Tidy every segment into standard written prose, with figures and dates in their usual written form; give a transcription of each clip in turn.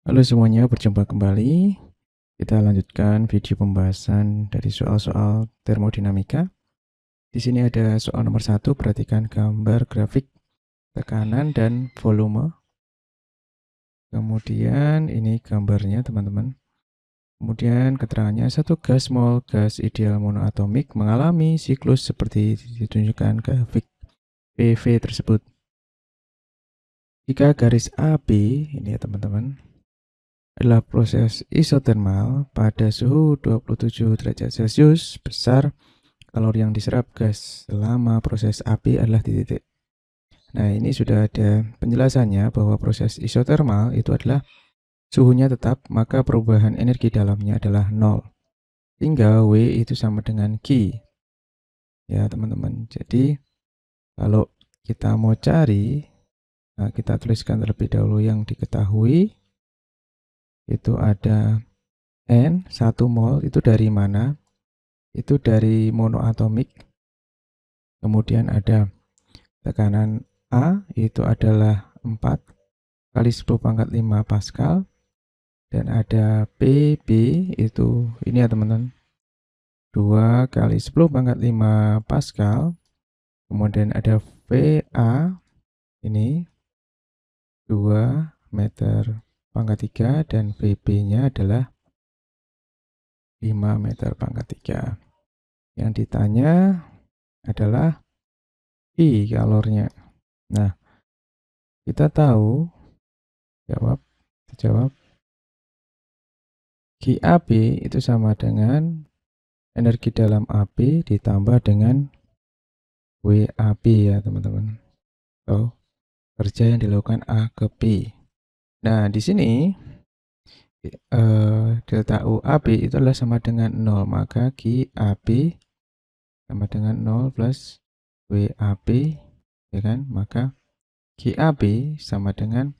Halo semuanya, berjumpa kembali. Kita lanjutkan video pembahasan dari soal-soal termodinamika. Di sini ada soal nomor 1, perhatikan gambar grafik tekanan dan volume. Kemudian ini gambarnya teman-teman. Kemudian keterangannya, satu gas mol gas ideal monoatomik mengalami siklus seperti ditunjukkan grafik PV tersebut. Jika garis AB, ini ya teman-teman, adalah proses isotermal pada suhu 27 derajat Celcius, besar kalori yang diserap gas selama proses api adalah di titik. Nah, ini sudah ada penjelasannya bahwa proses isotermal itu adalah suhunya tetap, maka perubahan energi dalamnya adalah 0. Hingga W itu sama dengan Q. Ya, teman-teman. Jadi, kalau kita mau cari, nah kita tuliskan terlebih dahulu yang diketahui. Itu ada N, 1 mol itu dari mana? Itu dari monoatomik. Kemudian ada tekanan A, itu adalah 4 kali 10 pangkat 5 Pascal. Dan ada PB, itu ini ya teman-teman, 2 kali 10 pangkat 5 Pascal. Kemudian ada VA, ini 2 meter pangkat 3. Dan VB-nya adalah 5 meter pangkat 3. Yang ditanya adalah I kalornya. Nah, kita tahu, jawab QAB itu sama dengan energi dalam AB ditambah dengan WAB ya teman-teman. So, kerja yang dilakukan A ke B. Nah, di sini delta UAB itu adalah sama dengan 0, maka QAB sama dengan 0 plus WAB, ya kan? Maka QAB sama dengan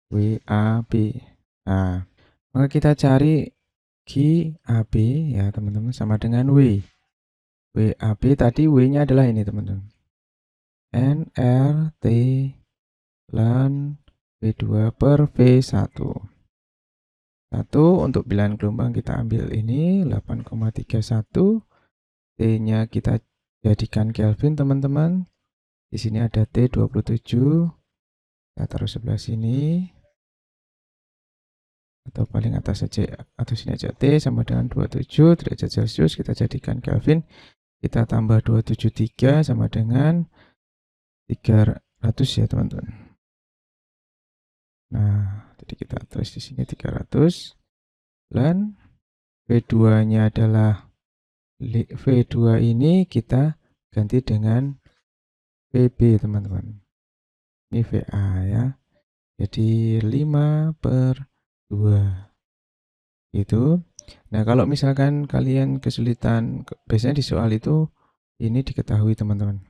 WAB. Nah, maka kita cari QAB ya teman-teman sama dengan W. WAB tadi W-nya adalah ini teman-teman. NRT lan V2 per V1. 1 untuk bilangan gelombang kita ambil ini 8,31. T-nya kita jadikan Kelvin teman-teman. Di sini ada T 27. Kita taruh sebelah sini. Atau paling atas saja, atau sini aja. T sama dengan 27 derajat Celcius, kita jadikan Kelvin. Kita tambah 273 sama dengan 300 ya teman-teman. Nah, jadi kita tulis di sini 300. Dan V2-nya adalah V2 ini kita ganti dengan VB teman-teman. Ini VA ya. Jadi 5/2 gitu. Nah, kalau misalkan kalian kesulitan, biasanya di soal itu ini diketahui teman-teman,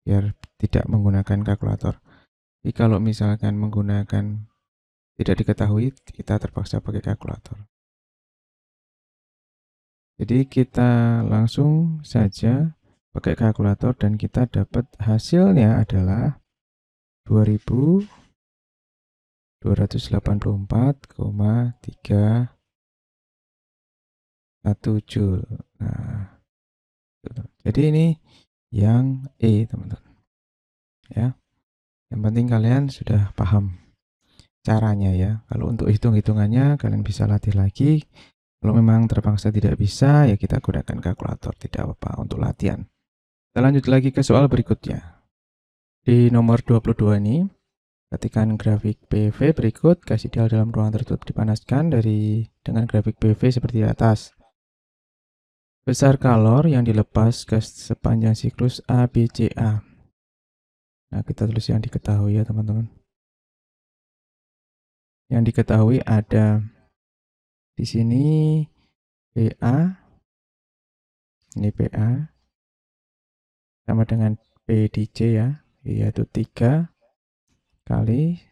biar tidak menggunakan kalkulator. Jadi kalau misalkan menggunakan tidak diketahui, kita terpaksa pakai kalkulator. Jadi kita langsung saja pakai kalkulator dan kita dapat hasilnya adalah 2284,31 Joule. Nah, jadi ini yang E teman-teman. Ya, yang penting kalian sudah paham caranya ya. Kalau untuk hitung-hitungannya kalian bisa latih lagi. Kalau memang terpaksa tidak bisa, ya kita gunakan kalkulator, tidak apa-apa untuk latihan. Kita lanjut lagi ke soal berikutnya. Di nomor 22 ini, perhatikan grafik PV berikut. Gas ideal dalam ruangan tertutup dipanaskan dengan grafik PV seperti di atas. Besar kalor yang dilepas gas sepanjang siklus ABCA. Nah, kita tulis yang diketahui ya teman-teman. Yang diketahui ada di sini PA, ini PA, sama dengan P di C ya, yaitu 3 kali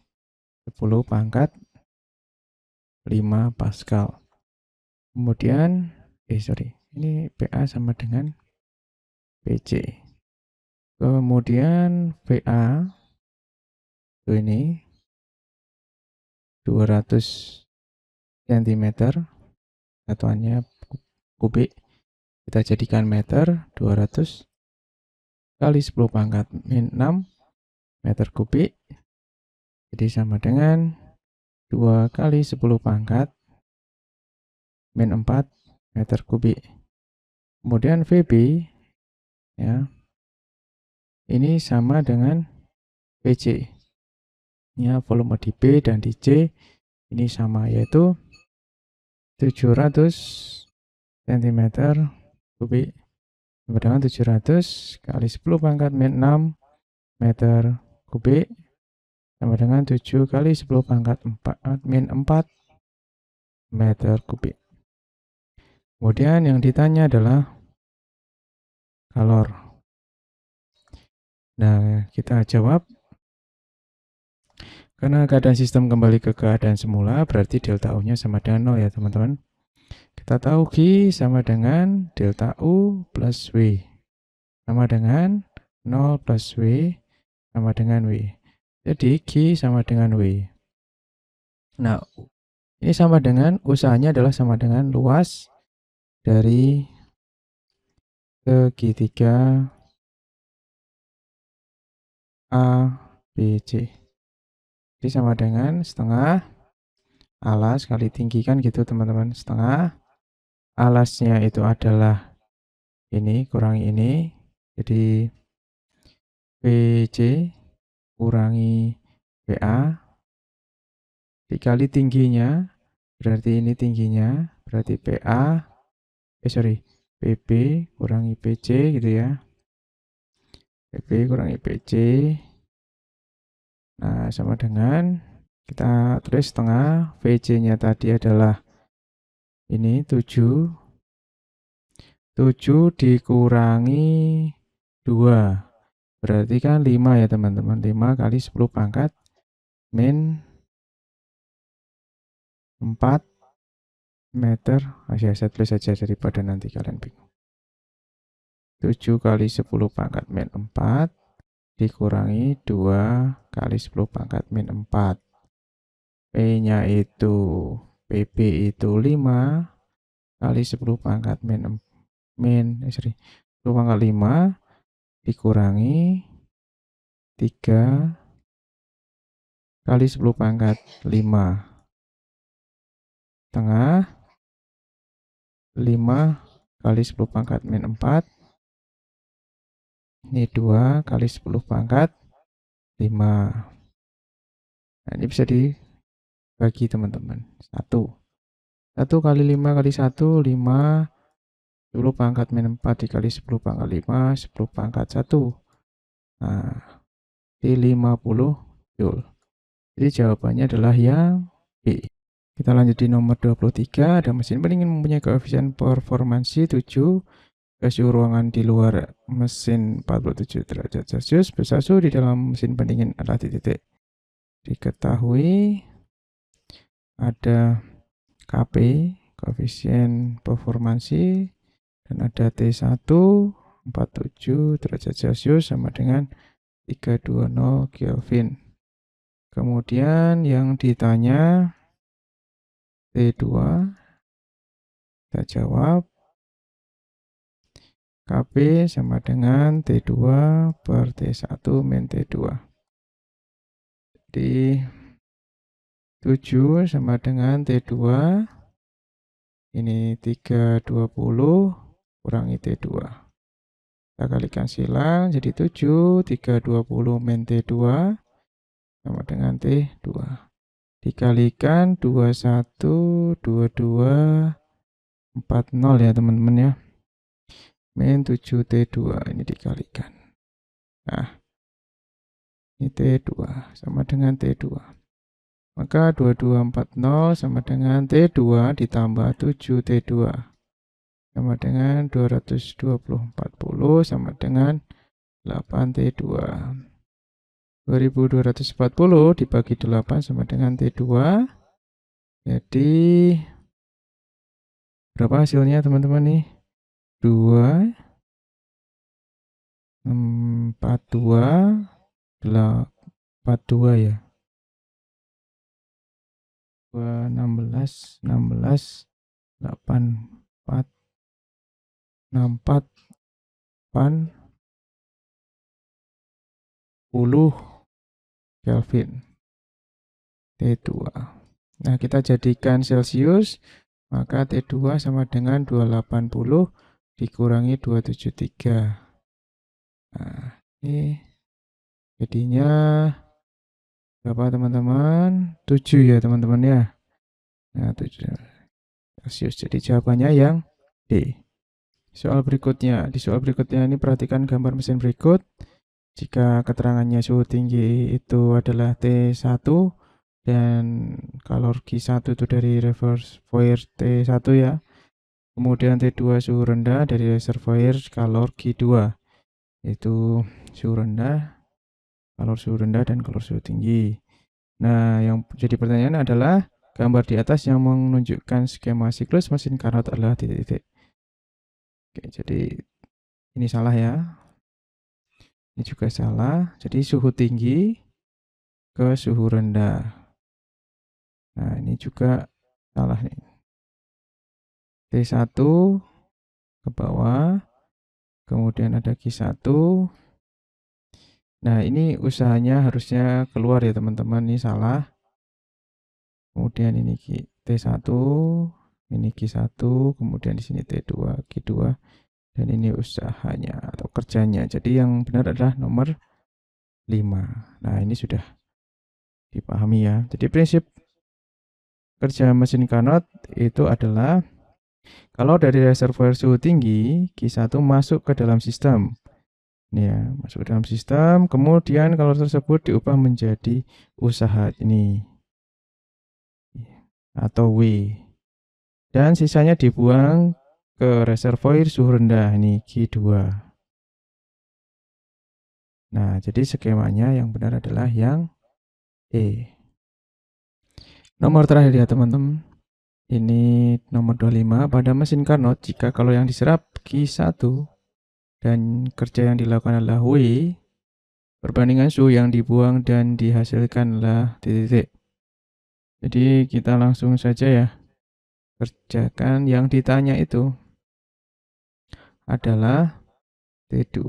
10 pangkat 5 Pascal. Kemudian, ini PA sama dengan PC. Kemudian VA, ini 200 cm, satuannya kubik, kita jadikan meter. 200 kali 10 pangkat min 6 meter kubik, jadi sama dengan 2 kali 10 pangkat min 4 meter kubik. Kemudian VB ya, ini sama dengan VC ya, volume di B dan di C ini sama, yaitu 700 cm kubik sama dengan 700 kali 10 pangkat min 6 meter kubik sama dengan 7 kali 10 pangkat 4 min 4 meter kubik. Kemudian yang ditanya adalah kalor. Nah, kita jawab. Karena keadaan sistem kembali ke keadaan semula, berarti delta U-nya sama dengan 0 ya teman-teman. Kita tahu G sama dengan delta U plus W. Sama dengan 0 plus W sama dengan W. Jadi G sama dengan W. Nah, ini sama dengan, usahanya adalah sama dengan luas dari segitiga ABC. Jadi sama dengan setengah alas kali tinggi kan gitu teman-teman. Setengah alasnya itu adalah ini kurangi ini. Jadi BC kurangi BA dikali tingginya. Berarti ini tingginya. Berarti PB kurangi PC gitu ya. PB kurangi PC. Nah, sama dengan kita tulis setengah, VC-nya tadi adalah ini 7 dikurangi 2. Berarti kan 5 ya teman-teman. 5 kali 10 pangkat min 4 meter. Saya tulis saja daripada nanti kalian bingung. 7 kali 10 pangkat min 4 dikurangi 2 kali 10 pangkat min 4. P-nya itu PB itu 5 kali 10 pangkat min 10 pangkat 5 dikurangi 3 kali 10 pangkat 5 tengah 5 kali 10 pangkat min 4 ini 2 kali 10 pangkat 5. Nah, ini bisa dibagi teman-teman. 1 kali 5 kali 1 5 10 pangkat min 4 dikali 10 pangkat 5 10 pangkat 1. Nah, di 50 Joule. Jadi jawabannya adalah yang B. Kita lanjut di nomor 23. Ada mesin pendingin mempunyai koefisien performansi 7. Suhu ruangan di luar mesin 47 derajat Celcius. Besar suhu di dalam mesin pendingin adalah titik. Diketahui ada KP, koefisien performansi, dan ada T1 47 derajat Celcius sama dengan 320 Kelvin. Kemudian yang ditanya T2, kita jawab KP sama dengan T2 per T1 min T2. Jadi 7 sama dengan T2. Ini 320 kurangi T2. Kita kalikan silang jadi 7, 320 min T2 sama dengan T2. Dikalikan 21, 22, 40 ya teman-teman ya. Min 7T2 ini dikalikan. Nah, ini T2 sama dengan T2. Maka 2240 sama dengan T2 ditambah 7T2 sama dengan 220 40 sama dengan 8T2. 2240 dibagi 8 sama dengan T2. Jadi berapa hasilnya teman-teman nih? 2 42 42 ya. 2, 16, 16, 8, 4, 64, 8, 10 Kelvin T2. Nah, kita jadikan Celsius, maka T2 sama dengan 280 dikurangi 273. Nah, ini jadinya berapa teman-teman? 7 ya teman-teman ya. Nah, 7 Celsius. Jadi jawabannya yang D. Soal berikutnya. Di soal berikutnya ini perhatikan gambar mesin berikut. Jika keterangannya suhu tinggi itu adalah T1 dan kalor Q1 itu dari reservoir T1 ya. Kemudian T2 suhu rendah dari reservoir kalor Q2. Itu suhu rendah, suhu rendah dan kalor suhu tinggi. Nah, yang jadi pertanyaan adalah gambar di atas yang menunjukkan skema siklus mesin Carnot adalah titik-titik. Oke, jadi ini salah ya. Ini juga salah. Jadi suhu tinggi ke suhu rendah. Nah, ini juga salah nih. T1 ke bawah. Kemudian ada Q1. Nah, ini usahanya harusnya keluar ya teman-teman. Ini salah. Kemudian ini T1, ini Q1, kemudian di sini T2, Q2. Dan ini usahanya atau kerjanya. Jadi yang benar adalah nomor 5. Nah, ini sudah dipahami ya. Jadi prinsip kerja mesin Carnot itu adalah kalau dari reservoir suhu tinggi, Q1 masuk ke dalam sistem. Ini ya, masuk ke dalam sistem. Kemudian kalor tersebut diubah menjadi usaha ini atau W. Dan sisanya dibuang ke reservoir suhu rendah ini Q2. Nah, jadi skemanya yang benar adalah yang E. Nomor terakhir ya teman-teman. Ini nomor 25. Pada mesin Carnot, jika kalau yang diserap Q1 dan kerja yang dilakukan adalah W, perbandingan suhu yang dibuang dan dihasilkan adalah titik. Jadi kita langsung saja ya. Kerjakan yang ditanya itu adalah T2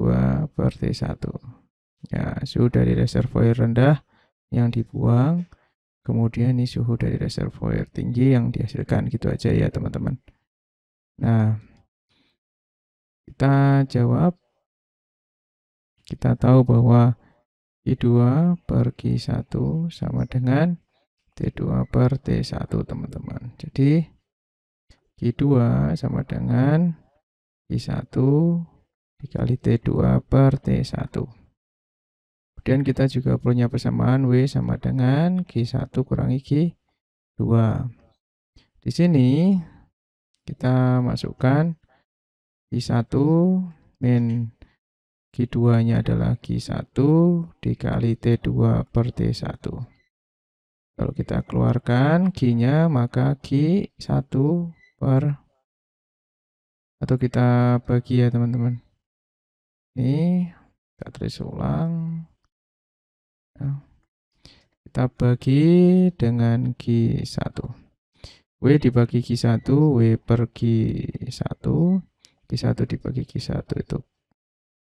per T1. Ya, suhu dari reservoir rendah yang dibuang, kemudian ini suhu dari reservoir tinggi yang dihasilkan, gitu aja ya teman-teman. Nah, kita jawab, kita tahu bahwa Q2 per Q1 sama dengan T2 per T1 teman-teman. Jadi Q2 sama dengan Q1 dikali T2 per T1. Kemudian kita juga punya persamaan W sama dengan Q1 kurangi Q2. Di sini kita masukkan Q1 min Q2-nya adalah Q1 dikali T2 per T1. Kalau kita keluarkan Q-nya maka Q1 per, atau kita bagi ya teman-teman. Ini kita tulis ulang. Kita bagi dengan Q1. W dibagi Q1, W per Q1. Q1 dibagi Q1 itu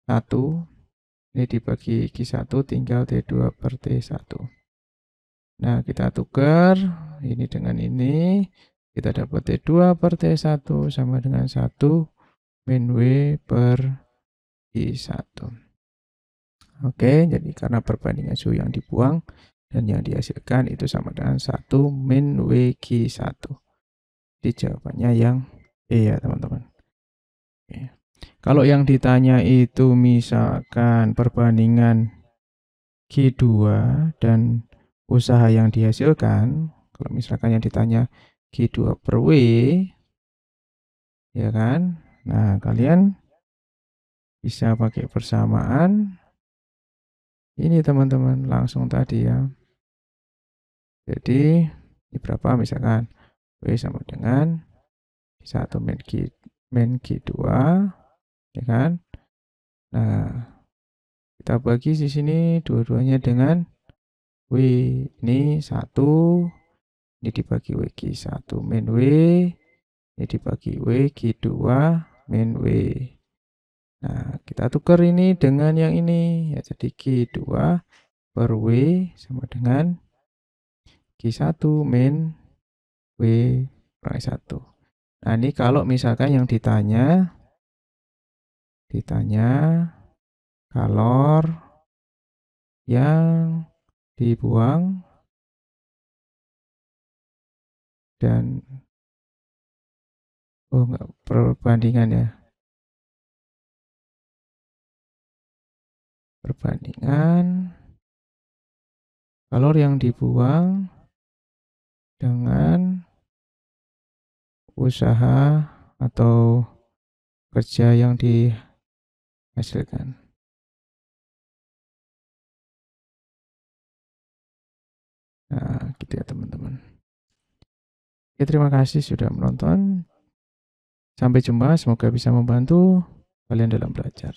1. Ini dibagi Q1 tinggal T2 per T1. Nah, kita tukar ini dengan ini. Kita dapat T2 per T1 sama dengan 1 min W per Q1. Oke, jadi karena perbandingan suhu yang dibuang dan yang dihasilkan itu sama dengan 1 min WQ1. Jadi jawabannya yang E ya teman-teman. Oke. Kalau yang ditanya itu misalkan perbandingan Q2 dan usaha yang dihasilkan, kalau misalkan yang ditanya Q2 per W, ya kan? Nah, kalian bisa pakai persamaan ini teman-teman, langsung tadi ya. Jadi ini berapa misalkan W sama dengan 1 min Q2, ya kan? Nah, kita bagi di sini dua-duanya dengan W. Ini 1, ini dibagi WQ1 min W, ini dibagi WQ2 min W. Nah, kita tukar ini dengan yang ini, ya jadi Q2 per W sama dengan Q1 min W kurangi 1. Nah, ini kalau misalkan yang ditanya kalor yang dibuang dan enggak perbandingan ya. Perbandingan kalor yang dibuang dengan usaha atau kerja yang dihasilkan. Nah, gitu ya teman-teman. Oke, terima kasih sudah menonton. Sampai jumpa, semoga bisa membantu kalian dalam belajar.